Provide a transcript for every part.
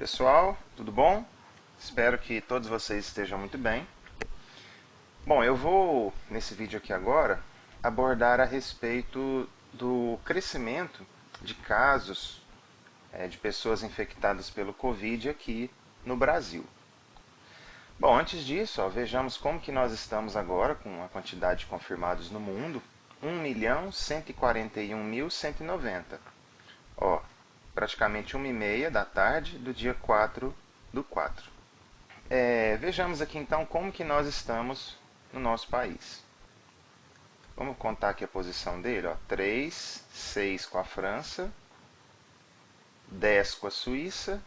Pessoal, tudo bom? Espero que todos vocês estejam muito bem. Bom, eu vou, nesse vídeo aqui agora, abordar a respeito do crescimento de casos de pessoas infectadas pelo Covid aqui no Brasil. Bom, antes disso, vejamos como que nós estamos agora com a quantidade de confirmados no mundo. 1.141.190. Ó, praticamente 1h30 da tarde do dia 4 do 4. Vejamos aqui então como que nós estamos no nosso país. Vamos contar aqui a posição dele, ó. 3, 6 com a França, 10 com a Suíça,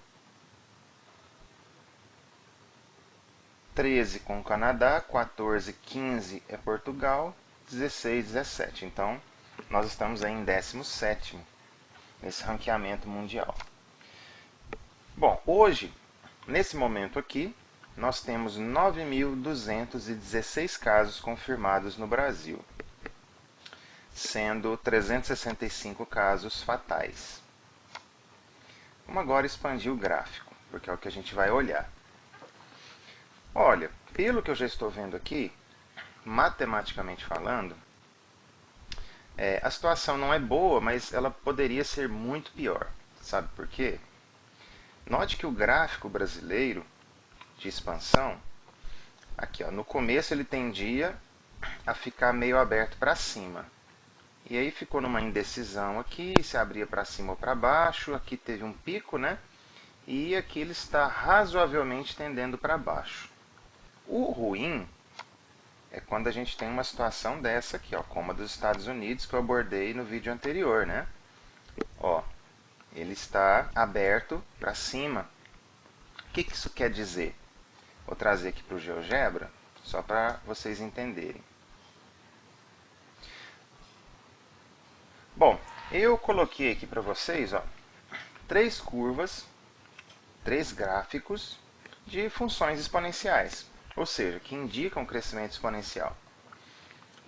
13 com o Canadá, 14, 15 é Portugal, 16, 17. Então, nós estamos aí em 17º nesse ranqueamento mundial. Bom, hoje, nesse momento aqui, nós temos 9.216 casos confirmados no Brasil, sendo 365 casos fatais. Vamos agora expandir o gráfico, porque é o que a gente vai olhar. Olha, pelo que eu já estou vendo aqui, matematicamente falando, a situação não é boa, mas ela poderia ser muito pior. Sabe por quê? Note que o gráfico brasileiro de expansão, aqui ó, no começo ele tendia a ficar meio aberto para cima. E aí ficou numa indecisão aqui, se abria para cima ou para baixo, aqui teve um pico, né? E aqui ele está razoavelmente tendendo para baixo. O ruim é quando a gente tem uma situação dessa aqui, ó, como a dos Estados Unidos, que eu abordei no vídeo anterior, né? Ó, ele está aberto para cima. O que isso quer dizer? Vou trazer aqui para o GeoGebra, só para vocês entenderem. Bom, eu coloquei aqui para vocês, ó, três curvas, três gráficos de funções exponenciais, ou seja, que indicam crescimento exponencial.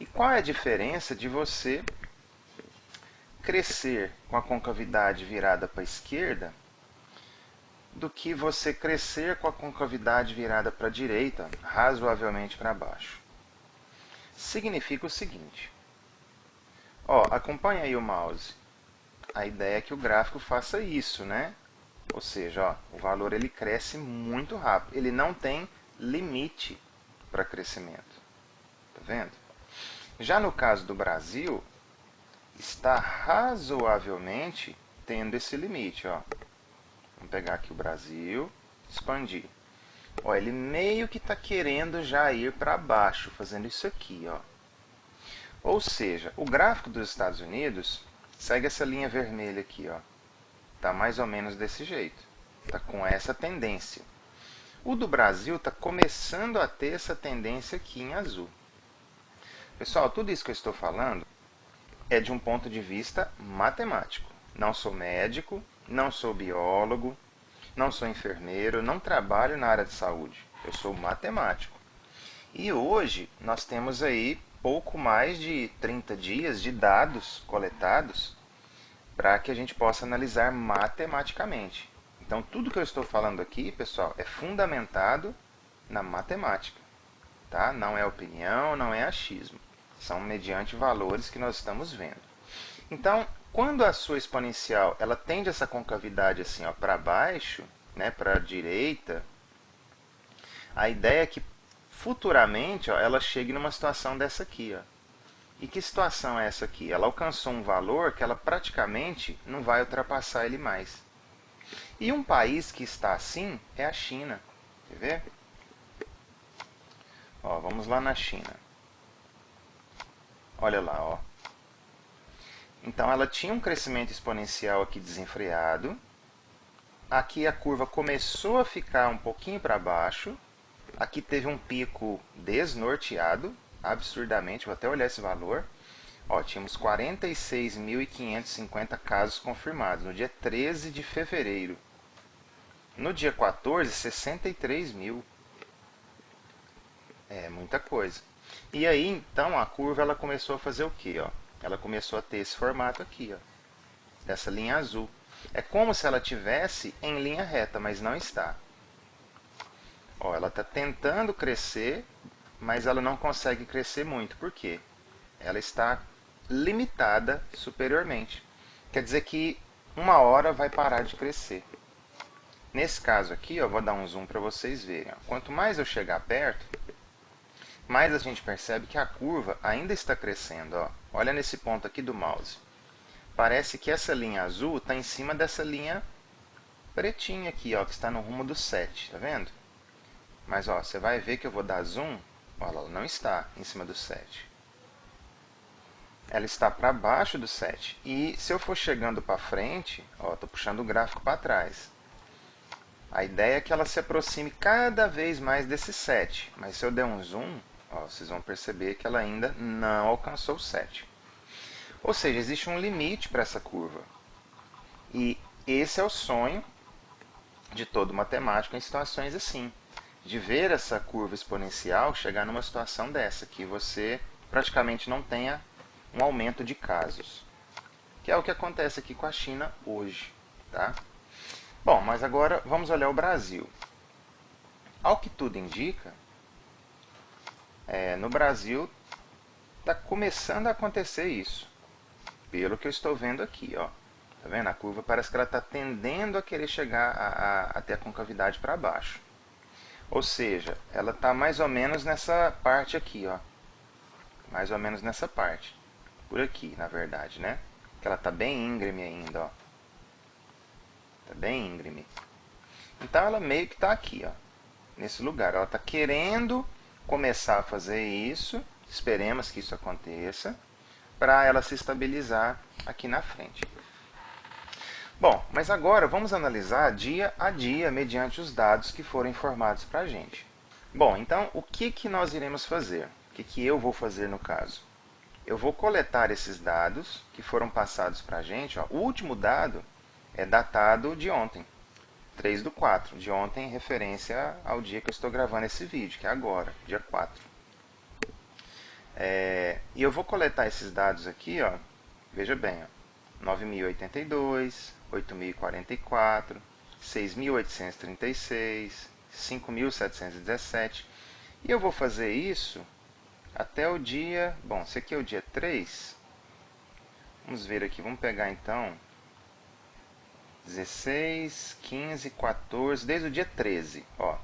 E qual é a diferença de você crescer com a concavidade virada para a esquerda do que você crescer com a concavidade virada para a direita, razoavelmente para baixo? Significa o seguinte, ó, acompanha aí o mouse. A ideia é que o gráfico faça isso, né? Ou seja, ó, o valor ele cresce muito rápido. Ele não tem limite para crescimento. Tá vendo? Já no caso do Brasil, está razoavelmente tendo esse limite, ó. Vamos pegar aqui o Brasil, expandir. Ó, ele meio que está querendo já ir para baixo, fazendo isso aqui, ó. Ou seja, o gráfico dos Estados Unidos segue essa linha vermelha aqui, ó. Tá mais ou menos desse jeito. Tá com essa tendência. O do Brasil está começando a ter essa tendência aqui em azul. Pessoal, tudo isso que eu estou falando é de um ponto de vista matemático. Não sou médico, não sou biólogo, não sou enfermeiro, não trabalho na área de saúde. Eu sou matemático. E hoje nós temos aí pouco mais de 30 dias de dados coletados para que a gente possa analisar matematicamente. Então, tudo que eu estou falando aqui, pessoal, é fundamentado na matemática. Tá? Não é opinião, não é achismo. São mediante valores que nós estamos vendo. Então, quando a sua exponencial ela tende essa concavidade assim, para baixo, né, para a direita, a ideia é que futuramente ela chegue numa situação dessa aqui. Ó. E que situação é essa aqui? Ela alcançou um valor que ela praticamente não vai ultrapassar ele mais. E um país que está assim é a China. Quer ver? Ó, vamos lá na China. Olha lá, ó. Então ela tinha um crescimento exponencial aqui desenfreado. Aqui a curva começou a ficar um pouquinho para baixo. Aqui teve um pico desnorteado, absurdamente, vou até olhar esse valor. Ó, tínhamos 46.550 casos confirmados no dia 13 de fevereiro. No dia 14, 63 mil. É muita coisa. E aí, então, a curva ela começou a fazer o quê? Ó? Ela começou a ter esse formato aqui, ó, dessa linha azul. É como se ela tivesse em linha reta, mas não está. Ó, ela está tentando crescer, mas ela não consegue crescer muito. Por quê? Ela está limitada superiormente. Quer dizer que uma hora vai parar de crescer. Nesse caso aqui, eu vou dar um zoom para vocês verem. Quanto mais eu chegar perto, mais a gente percebe que a curva ainda está crescendo. Ó. Olha nesse ponto aqui do mouse. Parece que essa linha azul está em cima dessa linha pretinha aqui, ó, que está no rumo do 7, tá vendo? Mas ó, você vai ver que eu vou dar zoom, olha, ela não está em cima do 7. Ela está para baixo do 7. E se eu for chegando para frente, ó, estou puxando o gráfico para trás. A ideia é que ela se aproxime cada vez mais desse 7. Mas se eu der um zoom, ó, vocês vão perceber que ela ainda não alcançou o 7. Ou seja, existe um limite para essa curva. E esse é o sonho de todo matemático em situações assim. De ver essa curva exponencial chegar numa situação dessa, que você praticamente não tenha um aumento de casos. Que é o que acontece aqui com a China hoje. Tá? Bom, mas agora vamos olhar o Brasil. Ao que tudo indica, no Brasil está começando a acontecer isso. Pelo que eu estou vendo aqui, ó. Tá vendo? A curva parece que ela está tendendo a querer chegar até a concavidade para baixo. Ou seja, ela está mais ou menos nessa parte aqui, ó. Mais ou menos nessa parte. Por aqui, na verdade, né? Que ela está bem íngreme ainda, ó. Está bem íngreme. Então ela meio que está aqui, ó. Nesse lugar. Ela está querendo começar a fazer isso. Esperemos que isso aconteça. Para ela se estabilizar aqui na frente. Bom, mas agora vamos analisar dia a dia mediante os dados que foram informados para a gente. Bom, então o que nós iremos fazer? O que eu vou fazer no caso? Eu vou coletar esses dados que foram passados para a gente. Ó. O último dado é datado de ontem, 3/4, de ontem em referência ao dia que eu estou gravando esse vídeo, que é agora, dia 4. E eu vou coletar esses dados aqui, ó, veja bem, ó, 9.082, 8.044, 6.836, 5.717. E eu vou fazer isso até o dia... Bom, esse aqui é o dia 3. Vamos ver aqui, vamos pegar então 16, 15, 14, desde o dia 13. Ó.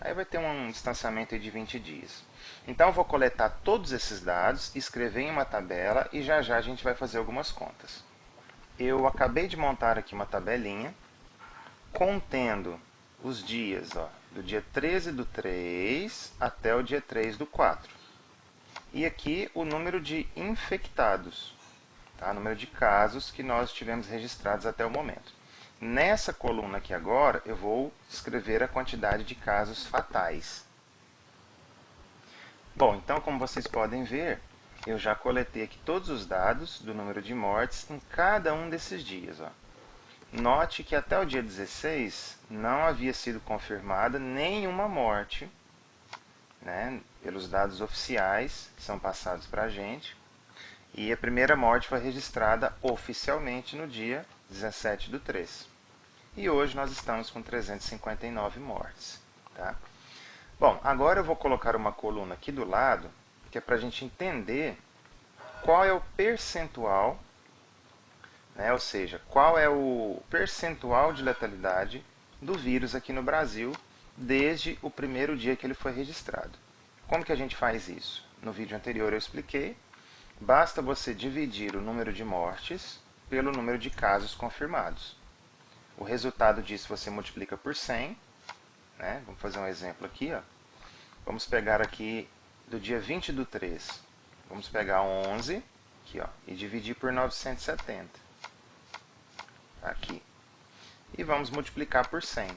Aí vai ter um distanciamento de 20 dias. Então eu vou coletar todos esses dados, escrever em uma tabela e já já a gente vai fazer algumas contas. Eu acabei de montar aqui uma tabelinha contendo os dias, ó, do dia 13/3 até o dia 3/4. E aqui o número de infectados, tá? O número de casos que nós tivemos registrados até o momento. Nessa coluna aqui agora, eu vou escrever a quantidade de casos fatais. Bom, então como vocês podem ver, eu já coletei aqui todos os dados do número de mortes em cada um desses dias. Ó. Note que até o dia 16 não havia sido confirmada nenhuma morte, né, pelos dados oficiais que são passados para a gente. E a primeira morte foi registrada oficialmente no dia 17/3. E hoje nós estamos com 359 mortes. Tá? Bom, agora eu vou colocar uma coluna aqui do lado, que é para a gente entender qual é o percentual, né, ou seja, qual é o percentual de letalidade do vírus aqui no Brasil desde o primeiro dia que ele foi registrado. Como que a gente faz isso? No vídeo anterior eu expliquei. Basta você dividir o número de mortes pelo número de casos confirmados. O resultado disso você multiplica por 100. Né? Vamos fazer um exemplo aqui. Ó. Vamos pegar aqui do dia 20/3. Vamos pegar 11 aqui, ó, e dividir por 970. Aqui. E vamos multiplicar por 100.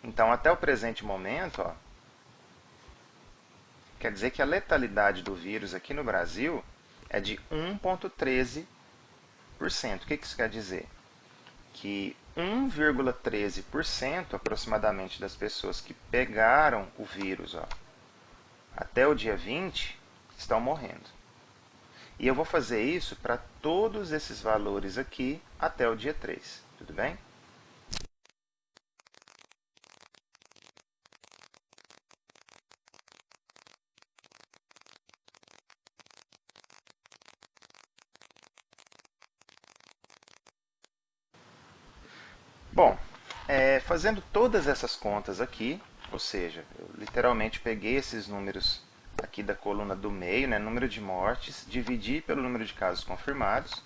Então, até o presente momento, ó, quer dizer que a letalidade do vírus aqui no Brasil é de 1,13%. O que isso quer dizer? Que 1,13% aproximadamente das pessoas que pegaram o vírus, ó, até o dia 20 estão morrendo. E eu vou fazer isso para todos esses valores aqui até o dia 3, tudo bem? Bom, fazendo todas essas contas aqui, ou seja, eu literalmente peguei esses números aqui da coluna do meio, né, número de mortes, dividi pelo número de casos confirmados.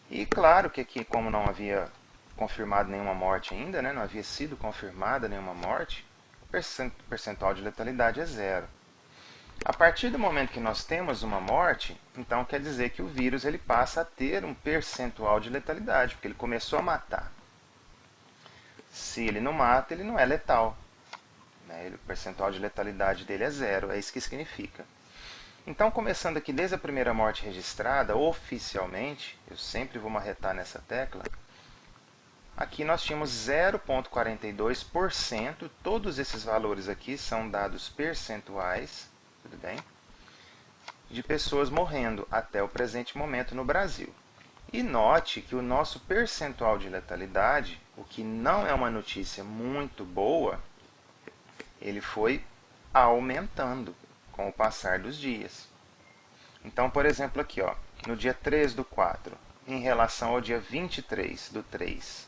E claro que aqui, como não havia confirmado nenhuma morte ainda, né, não havia sido confirmada nenhuma morte, o percentual de letalidade é zero. A partir do momento que nós temos uma morte, então quer dizer que o vírus ele passa a ter um percentual de letalidade, porque ele começou a matar. Se ele não mata, ele não é letal, né? O percentual de letalidade dele é zero, é isso que significa. Então, começando aqui desde a primeira morte registrada, oficialmente, eu sempre vou marretar nessa tecla, aqui nós tínhamos 0,42%, todos esses valores aqui são dados percentuais, tudo bem? De pessoas morrendo até o presente momento no Brasil. E note que o nosso percentual de letalidade, o que não é uma notícia muito boa, ele foi aumentando com o passar dos dias. Então, por exemplo, aqui, ó, no dia 3 do 4, em relação ao dia 23 do 3,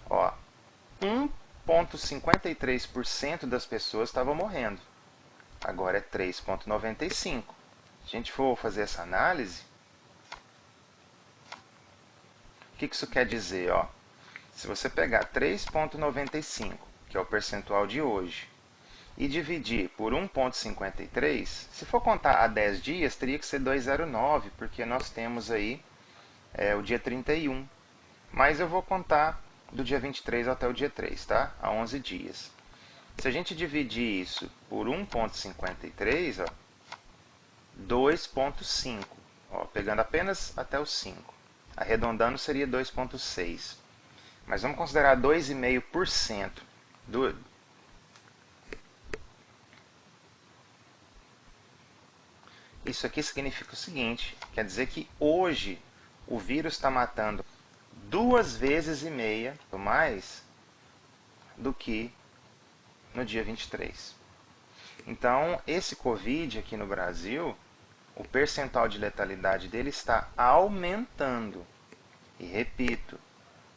ó, 1,53% das pessoas estavam morrendo. Agora é 3,95%. Se a gente for fazer essa análise, o que isso quer dizer? Ó? Se você pegar 3,95, que é o percentual de hoje, e dividir por 1,53, se for contar a 10 dias, teria que ser 2,09, porque nós temos aí o dia 31. Mas eu vou contar do dia 23 até o dia 3, tá? A 11 dias. Se a gente dividir isso por 1,53, 2,5, pegando apenas até o 5. Arredondando seria 2,6. Mas vamos considerar 2,5% do. Isso aqui significa o seguinte: quer dizer que hoje o vírus está matando 2,5 vezes mais do que no dia 23. Então, esse Covid aqui no Brasil, o percentual de letalidade dele está aumentando. E repito,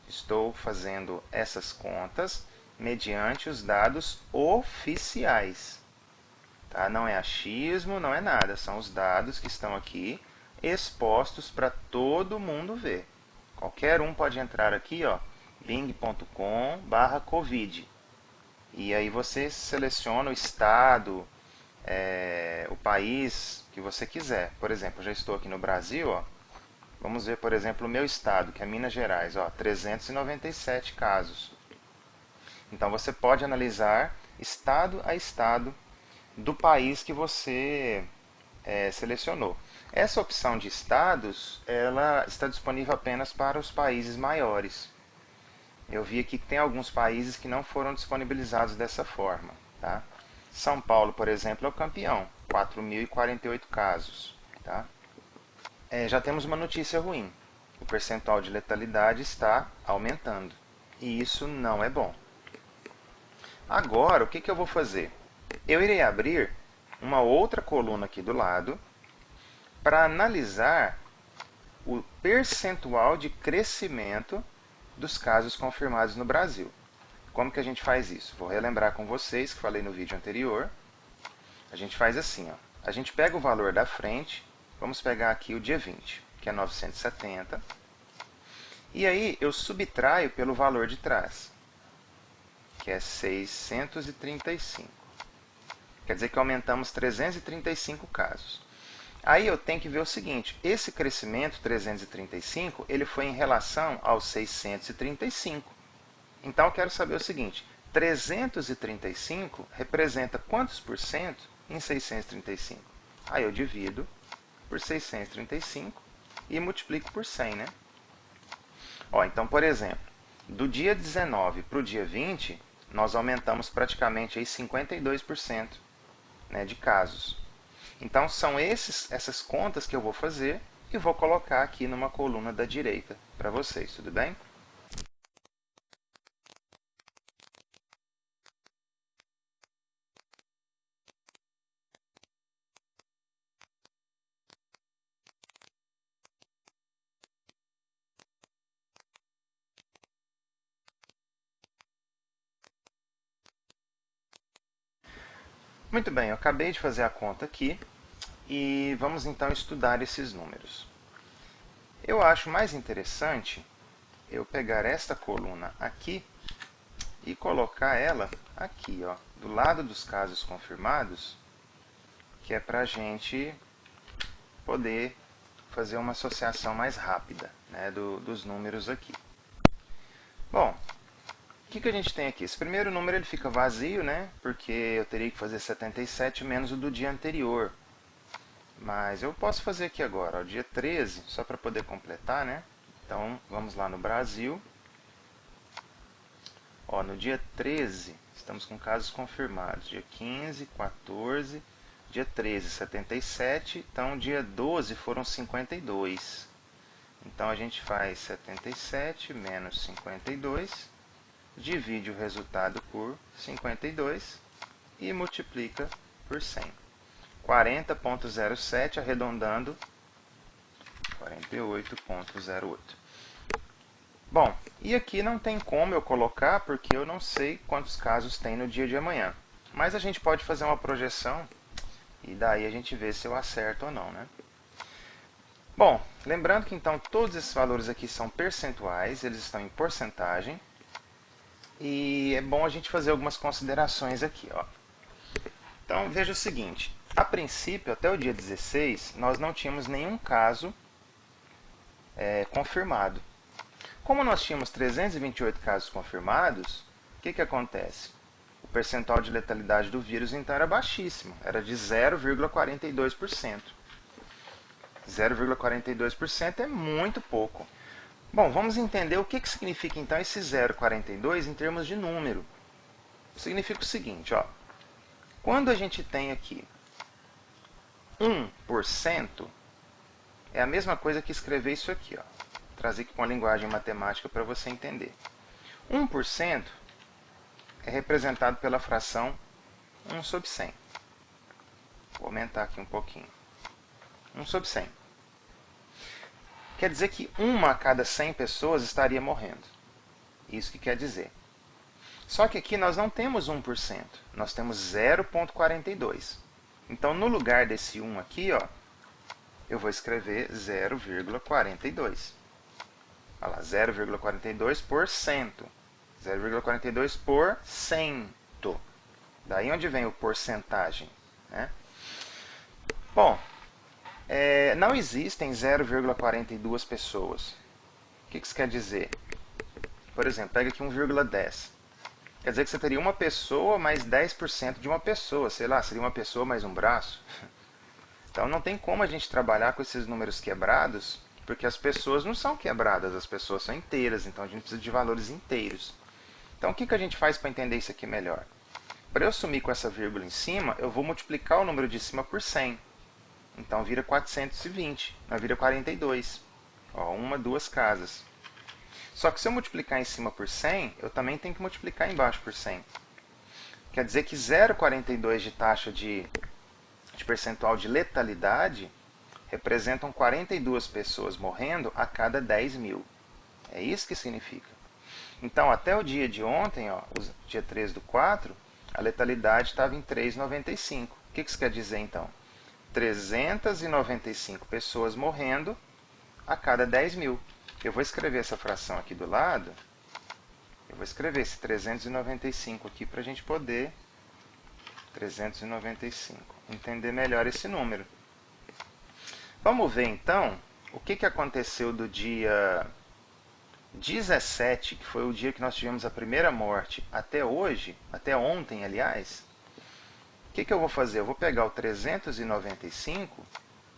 estou fazendo essas contas mediante os dados oficiais. Tá? Não é achismo, não é nada. São os dados que estão aqui expostos para todo mundo ver. Qualquer um pode entrar aqui, ó, bing.com/covid. E aí você seleciona o estado, o país que você quiser. Por exemplo, eu já estou aqui no Brasil, ó. Vamos ver, por exemplo, o meu estado, que é Minas Gerais, ó, 397 casos. Então você pode analisar estado a estado do país que você selecionou. Essa opção de estados, ela está disponível apenas para os países maiores. Eu vi aqui que tem alguns países que não foram disponibilizados dessa forma. Tá? São Paulo, por exemplo, é o campeão, 4.048 casos. Tá? Já temos uma notícia ruim. O percentual de letalidade está aumentando. E isso não é bom. Agora, o que eu vou fazer? Eu irei abrir uma outra coluna aqui do lado para analisar o percentual de crescimento dos casos confirmados no Brasil. Como que a gente faz isso? Vou relembrar com vocês que falei no vídeo anterior. A gente faz assim, ó. A gente pega o valor da frente, vamos pegar aqui o dia 20, que é 970. E aí eu subtraio pelo valor de trás, que é 635. Quer dizer que aumentamos 335 casos. Aí eu tenho que ver o seguinte, esse crescimento 335, ele foi em relação aos 635. Então eu quero saber o seguinte, 335 representa quantos por cento em 635? Aí eu divido por 635 e multiplico por 100, né? Então, por exemplo, do dia 19 para o dia 20, nós aumentamos praticamente aí 52%, né, de casos. Então são essas contas que eu vou fazer e vou colocar aqui numa coluna da direita para vocês, tudo bem? Muito bem, eu acabei de fazer a conta aqui e vamos então estudar esses números. Eu acho mais interessante eu pegar esta coluna aqui e colocar ela aqui, ó, do lado dos casos confirmados, que é para a gente poder fazer uma associação mais rápida, né, dos números aqui. Bom, o que a gente tem aqui? Esse primeiro número ele fica vazio, né, porque eu teria que fazer 77 menos o do dia anterior. Mas eu posso fazer aqui agora, ó, dia 13, só para poder completar, né? Então, vamos lá no Brasil. Ó, no dia 13, estamos com casos confirmados. Dia 15, 14, dia 13, 77. Então, dia 12 foram 52. Então, a gente faz 77 menos 52, divide o resultado por 52 e multiplica por 100. 40,07, arredondando, 48,08. Bom, e aqui não tem como eu colocar, porque eu não sei quantos casos tem no dia de amanhã. Mas a gente pode fazer uma projeção, e daí a gente vê se eu acerto ou não, né? Bom, lembrando que então todos esses valores aqui são percentuais, eles estão em porcentagem. E é bom a gente fazer algumas considerações aqui, ó. Então, veja o seguinte, a princípio, até o dia 16, nós não tínhamos nenhum caso confirmado. Como nós tínhamos 328 casos confirmados, o que acontece? O percentual de letalidade do vírus então era baixíssimo, era de 0,42%. 0,42% é muito pouco. Bom, vamos entender o que significa então esse 0,42 em termos de número. Significa o seguinte, ó, quando a gente tem aqui 1%, é a mesma coisa que escrever isso aqui, ó. Vou trazer aqui com a linguagem matemática para você entender. 1% é representado pela fração 1 sobre 100. Vou aumentar aqui um pouquinho. 1 sobre 100. Quer dizer que uma a cada 100 pessoas estaria morrendo. Isso que quer dizer. Só que aqui nós não temos 1%, nós temos 0,42. Então, no lugar desse 1 aqui, ó, eu vou escrever 0,42. Olha lá, 0,42%. 0,42 por cento. Daí onde vem o porcentagem, né? Bom, não existem 0,42 pessoas. O que isso quer dizer? Por exemplo, pega aqui 1,10. Quer dizer que você teria uma pessoa mais 10% de uma pessoa. Sei lá, seria uma pessoa mais um braço. Então não tem como a gente trabalhar com esses números quebrados, porque as pessoas não são quebradas, as pessoas são inteiras. Então a gente precisa de valores inteiros. Então o que a gente faz para entender isso aqui melhor? Para eu sumir com essa vírgula em cima, eu vou multiplicar o número de cima por 100. Então vira 420, não vira 42. Ó, uma, duas casas. Só que se eu multiplicar em cima por 100, eu também tenho que multiplicar embaixo por 100. Quer dizer que 0,42 de taxa de percentual de letalidade representam 42 pessoas morrendo a cada 10 mil. É isso que significa. Então, até o dia de ontem, ó, dia 13/4, a letalidade estava em 3,95. O que isso quer dizer, então? 395 pessoas morrendo a cada 10 mil. Eu vou escrever essa fração aqui do lado. Eu vou escrever esse 395 aqui para a gente poder 395. Entender melhor esse número. Vamos ver então o que aconteceu do dia 17, que foi o dia que nós tivemos a primeira morte, até hoje, até ontem, aliás. O que eu vou fazer? Eu vou pegar o 395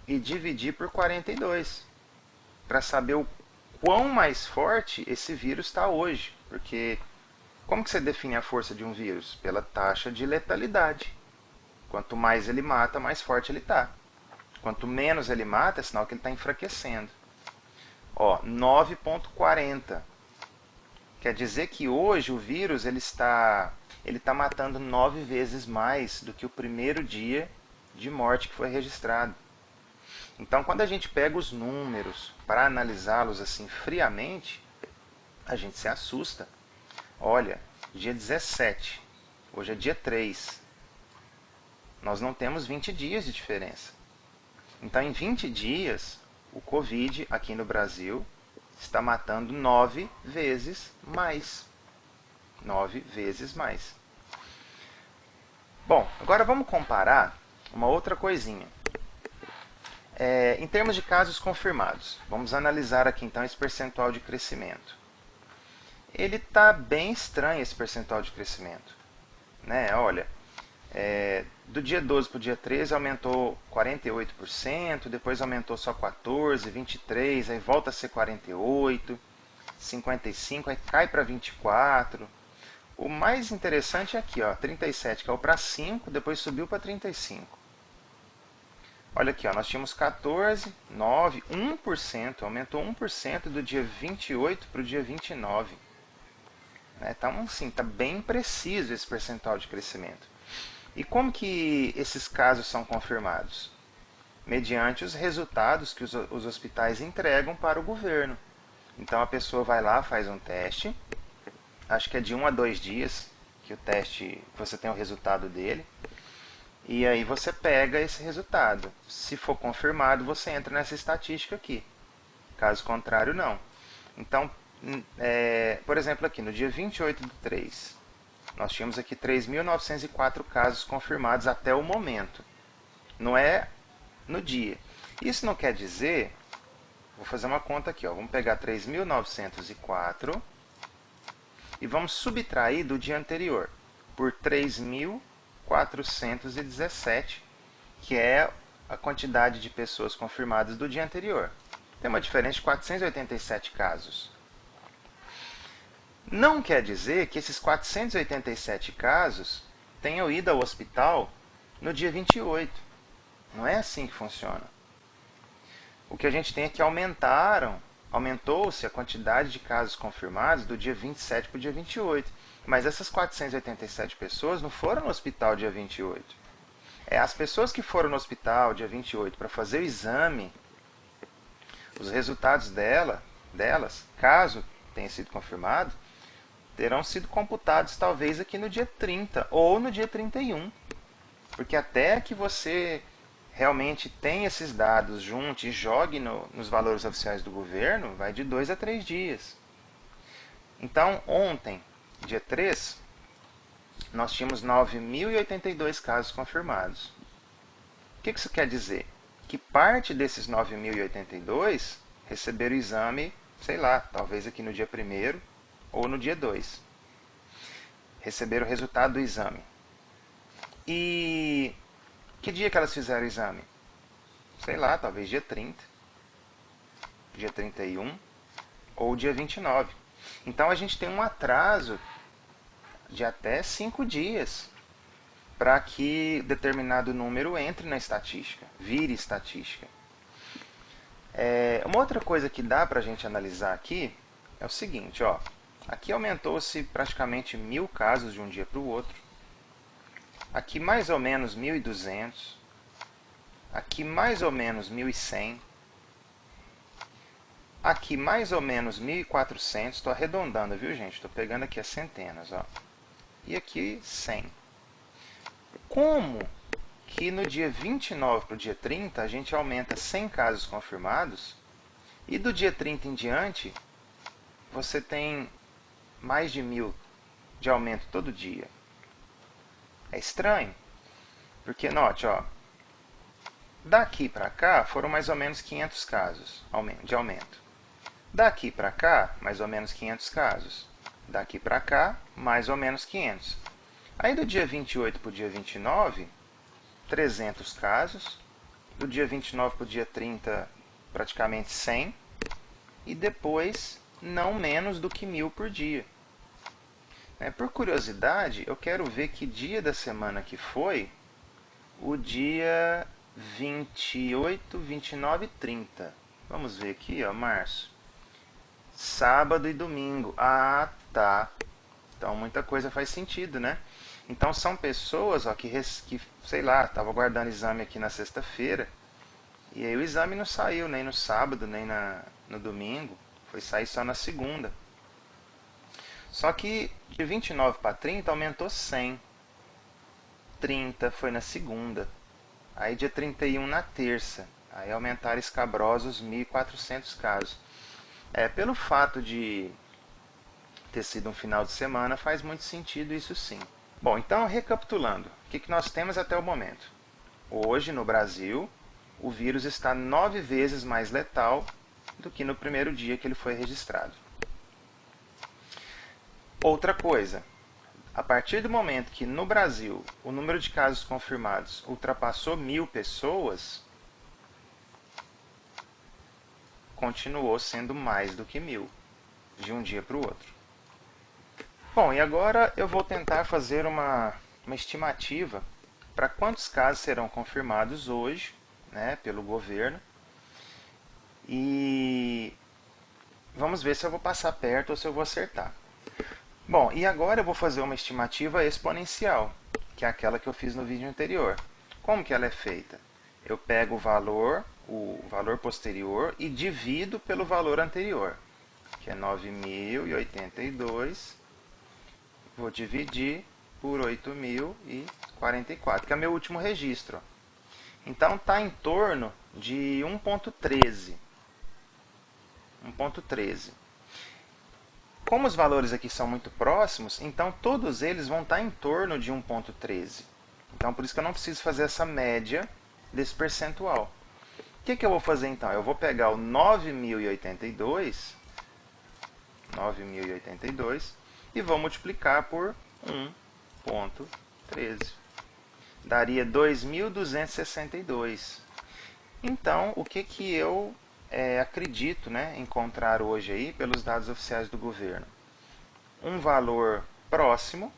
e dividir por 42, para saber o quão mais forte esse vírus está hoje. Porque como que você define a força de um vírus? Pela taxa de letalidade. Quanto mais ele mata, mais forte ele está. Quanto menos ele mata, é sinal que ele está enfraquecendo. Ó, 9,40. Quer dizer que hoje o vírus ele está matando 9 vezes mais do que o primeiro dia de morte que foi registrado. Então, quando a gente pega os números para analisá-los assim friamente, a gente se assusta. Olha, dia 17, hoje é dia 3. Nós não temos 20 dias de diferença. Então, em 20 dias, o Covid aqui no Brasil está matando 9 vezes mais. 9 vezes mais. Bom, agora vamos comparar uma outra coisinha. Em termos de casos confirmados, vamos analisar aqui então esse percentual de crescimento. Ele está bem estranho, esse percentual de crescimento. Né? Olha, do dia 12 para o dia 13 aumentou 48%, depois aumentou só 14%, 23%, aí volta a ser 48%, 55%, aí cai para 24%. O mais interessante é aqui, ó, 37, caiu para 5%, depois subiu para 35%. Olha aqui, ó, nós tínhamos 14, 9, 1%, aumentou 1% do dia 28 para o dia 29. Então, assim, está bem preciso esse percentual de crescimento. E como que esses casos são confirmados? Mediante os resultados que os hospitais entregam para o governo. Então, a pessoa vai lá, faz um teste, acho que é de 1 a 2 dias que o teste, você tem o resultado dele, e aí você pega esse resultado. Se for confirmado, você entra nessa estatística aqui. Caso contrário, não. Então, por exemplo, aqui no dia 28 de 3, nós tínhamos aqui 3.904 casos confirmados até o momento. Não é no dia. Isso não quer dizer... Vou fazer uma conta aqui. Ó, vamos pegar 3.904 e vamos subtrair do dia anterior por 3.417, que é a quantidade de pessoas confirmadas do dia anterior. Tem uma diferença de 487 casos. Não quer dizer que esses 487 casos tenham ido ao hospital no dia 28. Não é assim que funciona. O que a gente tem é que aumentou-se a quantidade de casos confirmados do dia 27 para o dia 28. Mas essas 487 pessoas não foram no hospital dia 28. As pessoas que foram no hospital dia 28 para fazer o exame, os resultados delas, caso tenha sido confirmado, terão sido computados talvez aqui no dia 30 ou no dia 31. Porque até que você realmente tenha esses dados, junte e jogue nos valores oficiais do governo, vai de 2 a 3 dias. Então, ontem, dia 3, nós tínhamos 9.082 casos confirmados. O que isso quer dizer? Que parte desses 9.082 receberam o exame, sei lá, talvez aqui no dia 1º ou no dia 2. Receberam o resultado do exame. E que dia que elas fizeram o exame? Sei lá, talvez dia 30, dia 31 ou dia 29. Então a gente tem um atraso de até 5 dias para que determinado número entre na estatística, vire estatística. Uma outra coisa que dá para a gente analisar aqui é o seguinte, ó, aqui aumentou-se praticamente 1.000 casos de um dia para o outro, aqui mais ou menos 1.200, aqui mais ou menos 1.100, aqui mais ou menos 1.400, estou arredondando, viu gente? Estou pegando aqui as centenas, ó. E aqui 100. Como que no dia 29 para o dia 30 a gente aumenta 100 casos confirmados e do dia 30 em diante você tem mais de 1.000 de aumento todo dia? É estranho, porque note, ó, daqui para cá foram mais ou menos 500 casos de aumento. Daqui para cá, mais ou menos 500 casos. Daqui para cá, mais ou menos 500. Aí do dia 28 para o dia 29, 300 casos. Do dia 29 para o dia 30, praticamente 100. E depois, não menos do que 1.000 por dia. Por curiosidade, eu quero ver que dia da semana que foi o dia 28, 29 e 30. Vamos ver aqui, ó, março. Sábado e domingo. Ah, tá. Então muita coisa faz sentido, né? Então são pessoas, ó, que sei lá, tava guardando exame aqui na sexta-feira, e aí o exame não saiu nem no sábado, nem no domingo, foi sair só na segunda. Só que de 29 para 30 aumentou 100. 30 foi na segunda. Aí dia 31 na terça. Aí aumentaram escabrosos 1.400 casos. Pelo fato de ter sido um final de semana, faz muito sentido isso sim. Bom, então recapitulando, o que nós temos até o momento? Hoje, no Brasil, o vírus está 9 vezes mais letal do que no primeiro dia que ele foi registrado. Outra coisa, a partir do momento que no Brasil o número de casos confirmados ultrapassou 1.000 pessoas, continuou sendo mais do que 1.000, de um dia para o outro. Bom, e agora eu vou tentar fazer uma estimativa para quantos casos serão confirmados hoje, né, pelo governo. E vamos ver se eu vou passar perto ou se eu vou acertar. Bom, e agora eu vou fazer uma estimativa exponencial, que é aquela que eu fiz no vídeo anterior. Como que ela é feita? Eu pego o valor posterior, e divido pelo valor anterior, que é 9.082. Vou dividir por 8.044, que é meu último registro. Então está em torno de 1.13. 1.13. Como os valores aqui são muito próximos, então todos eles vão estar em torno de 1.13. Então por isso que eu não preciso fazer essa média desse percentual. O que eu vou fazer então? Eu vou pegar o 9.082 e vou multiplicar por 1.13. Daria 2.262. Então, o que eu acredito, né, encontrar hoje aí, pelos dados oficiais do governo? Um valor próximo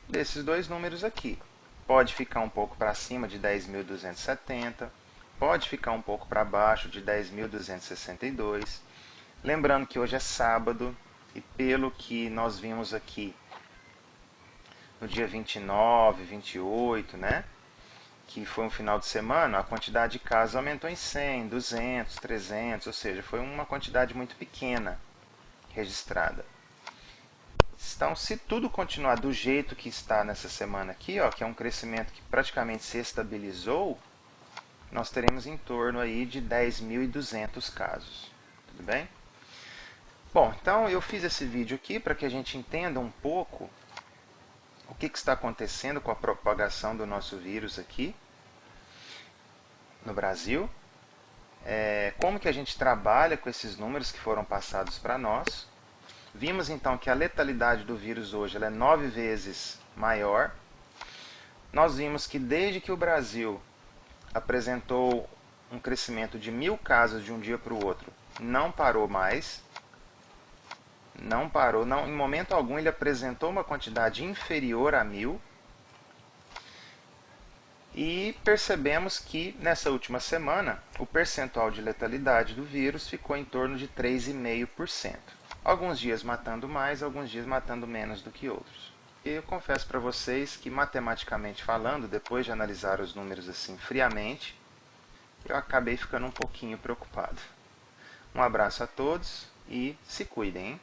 desses dois números aqui. Pode ficar um pouco para cima de 10.270, pode ficar um pouco para baixo de 10.262. Lembrando que hoje é sábado, e pelo que nós vimos aqui no dia 29, 28, né, que foi um final de semana, a quantidade de casos aumentou em 100, 200, 300, ou seja, foi uma quantidade muito pequena registrada. Então, se tudo continuar do jeito que está nessa semana aqui, ó, que é um crescimento que praticamente se estabilizou, nós teremos em torno aí de 10.200 casos. Tudo bem? Bom, então eu fiz esse vídeo aqui para que a gente entenda um pouco o que está acontecendo com a propagação do nosso vírus aqui no Brasil, como que a gente trabalha com esses números que foram passados para nós. Vimos então que a letalidade do vírus hoje ela é 9 vezes maior. Nós vimos que desde que o Brasil apresentou um crescimento de 1.000 casos de um dia para o outro, não parou mais. Não parou, não, em momento algum ele apresentou uma quantidade inferior a 1.000. E percebemos que nessa última semana o percentual de letalidade do vírus ficou em torno de 3,5%. Alguns dias matando mais, alguns dias matando menos do que outros. E eu confesso para vocês que, matematicamente falando, depois de analisar os números assim friamente, eu acabei ficando um pouquinho preocupado. Um abraço a todos e se cuidem, hein?